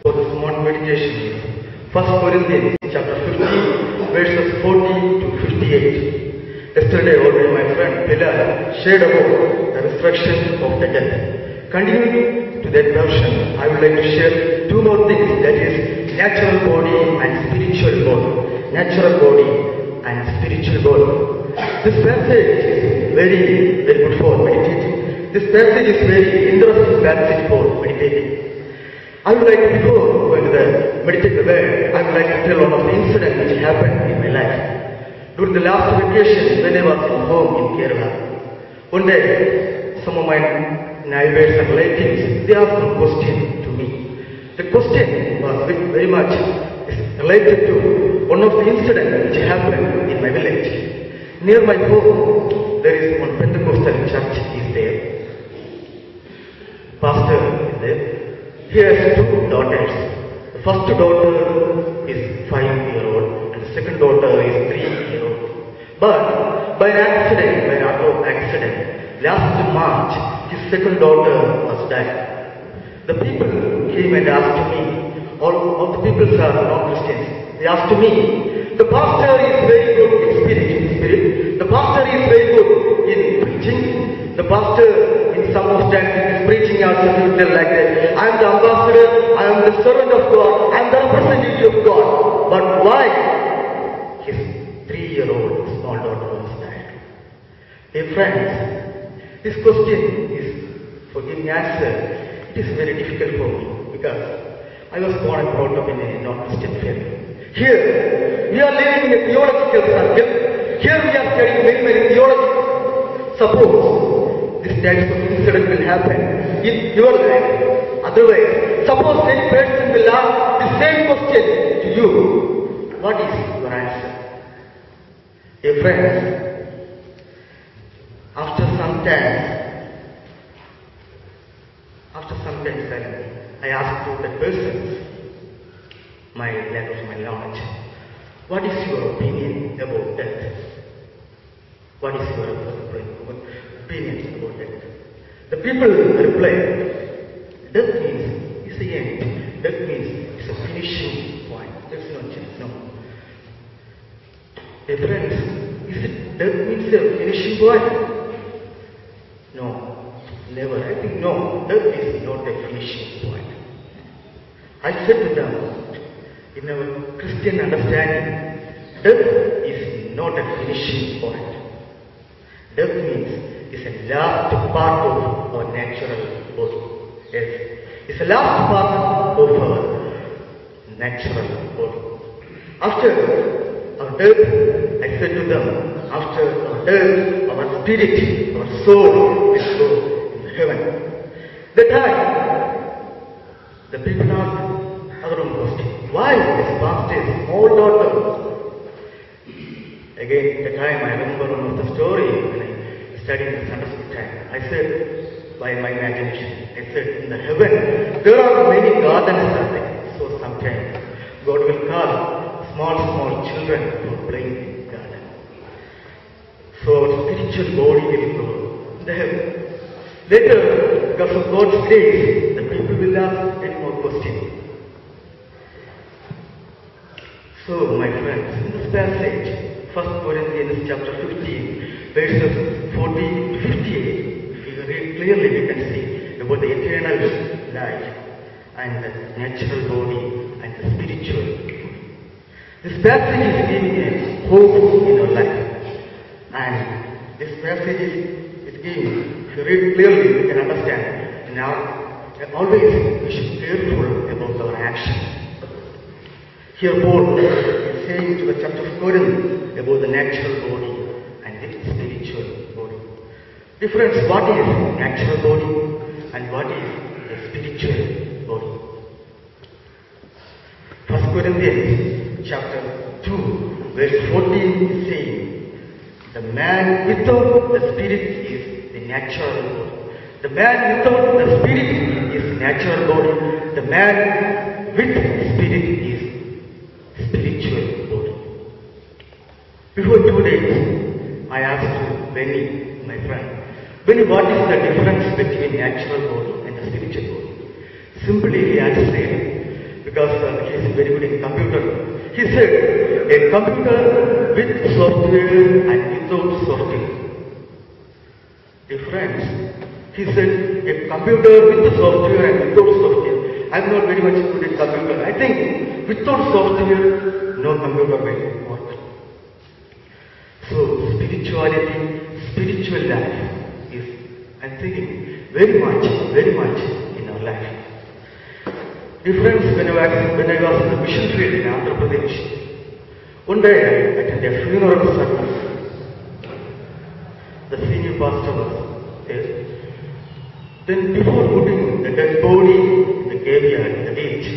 for the small meditation is 1 Corinthians chapter 15 verses 40 to 58. Yesterday already my friend Pilar shared about the resurrection of the dead. Continuing to that version, I would like to share two more things, that is natural body and spiritual body. Natural body and spiritual body. This passage is very good for meditating. This passage is very interesting passage for meditating. I would like, before going to meditate the word, I would like to tell one of the incidents which happened in my life. During the last vacation, when I was at home in Kerala, one day, some of my neighbors and relatives, they asked a question to me. The question was very much related to one of the incidents which happened in my village. Near my home, there is one Pentecostal church is there. Pastor is there. He has two daughters. The first daughter is 5-year-old and the second daughter is 3-year-old. But by an accident, by an auto accident, last March, his second daughter was died. The people came and asked me, all the people are non-Christians. They asked me, the pastor is very good in spirit. The pastor is very good in preaching. The pastor in some circumstances is preaching also like that. I am the ambassador, I am the servant of God, I am the representative of God. But why his 3-year-old small daughter was died? Dear friends, this question is, for giving answer, it is very difficult for me because I was born and brought up in a non-Christian family. Here, we are living in a theological circle. Here we are studying many theology. Suppose this type of incident will happen in your life. Otherwise, suppose any person will ask the same question to you. What is your answer? Dear friends, after some time I asked to that person, my language, my knowledge, what is your opinion about death? What is your opinion about death? The people replied, death means it's the end. Death means it's a finishing point. There's no change, no. Dear friends, is it death means a finishing point? No, never. I think no, death is not a finishing point. I said to them, in our Christian understanding, death is not a finishing point. Death means it's a last part of our natural body. Yes, it's a last part of our natural body. After our death, I said to them, after our death, our spirit, our soul will go in heaven. That time, the people asked Arun question, why this pastor's small daughter? Again, at the time I remember one of the story when I studied in Sunday school time. I said, by my imagination, I said, in the heaven, there are many gardens are there. So sometimes God will call small children to play in the garden. So our spiritual body will go in the heaven. Later, because of God's grace, the people will ask any more questions. So, my friends, in this passage, 1 Corinthians chapter 15, verses 40 to 58, if you read clearly, we can see about the eternal life and the natural body and the spiritual body. This passage is giving a hope in our life. And this passage is giving, if you read clearly, you can understand. Now, always we should be careful about our actions. Here Paul is saying to the church of Corinth about the natural body and the spiritual body. Difference, what is natural body and what is the spiritual body? 1 Corinthians chapter 2 verse 14 is saying, the man without the spirit is the natural body. The man without the spirit is natural body. The man with spirit is spiritual body. Before 2 days, I asked Benny, my friend, Benny, what is the difference between natural body and the spiritual body? Simply he answered, very good in computer. He said, a computer with software and without software. Dear friends, he said, a computer with software and without software. I am not very much good at computer. I think without software, no computer will work. So spirituality, spiritual life is, I am thinking, very much in our life. Dear friends, when I was in the mission field in Andhra Pradesh, one day I attended a funeral service. The senior pastor was there. Then before putting the dead body in the graveyard, in the beach,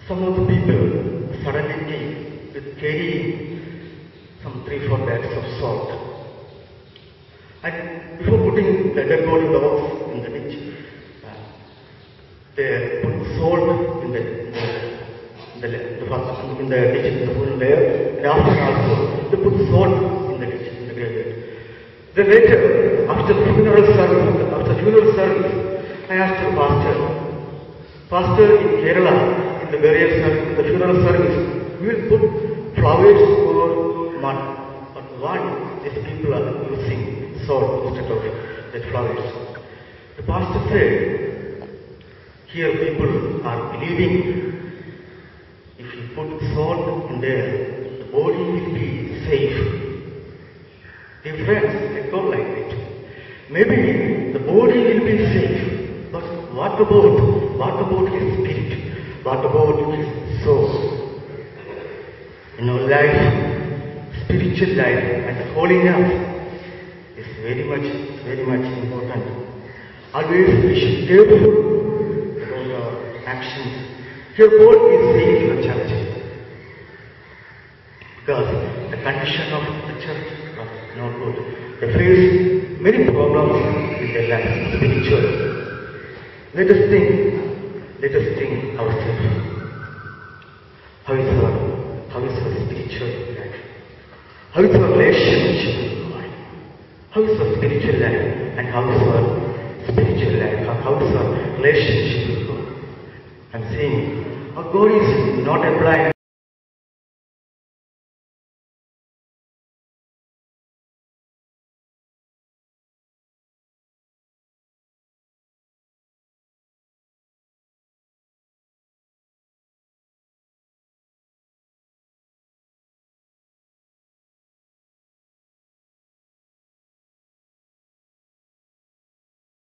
some of the people suddenly came with carrying some 3-4 bags of salt. And before putting the dead body dogs in the ditch, they put salt in the ditch, in the full layer, and after also they put salt in the ditch, in the graveyard. Then later, after funeral service, I asked the pastor in Kerala, in the burial service, in the funeral service, we will put flowers or mud. But why these people are using salt instead of the flowers? The pastor said, here people are believing if you put salt in there, the body will be safe. Dear friends, I thought like that. Maybe the body will be safe, but what about his spirit? What about his soul? In our life, spiritual life and holiness is very much important. Always we should be careful about our actions. Here God is saying to the church, because the condition of the church was not good. They face many problems in their life, spiritually. Let us think ourselves. How is our spiritual life? How is our relationship with God? How is our spiritual life? And how is our spiritual life? How is our relationship with God? I'm saying, our God is not a blind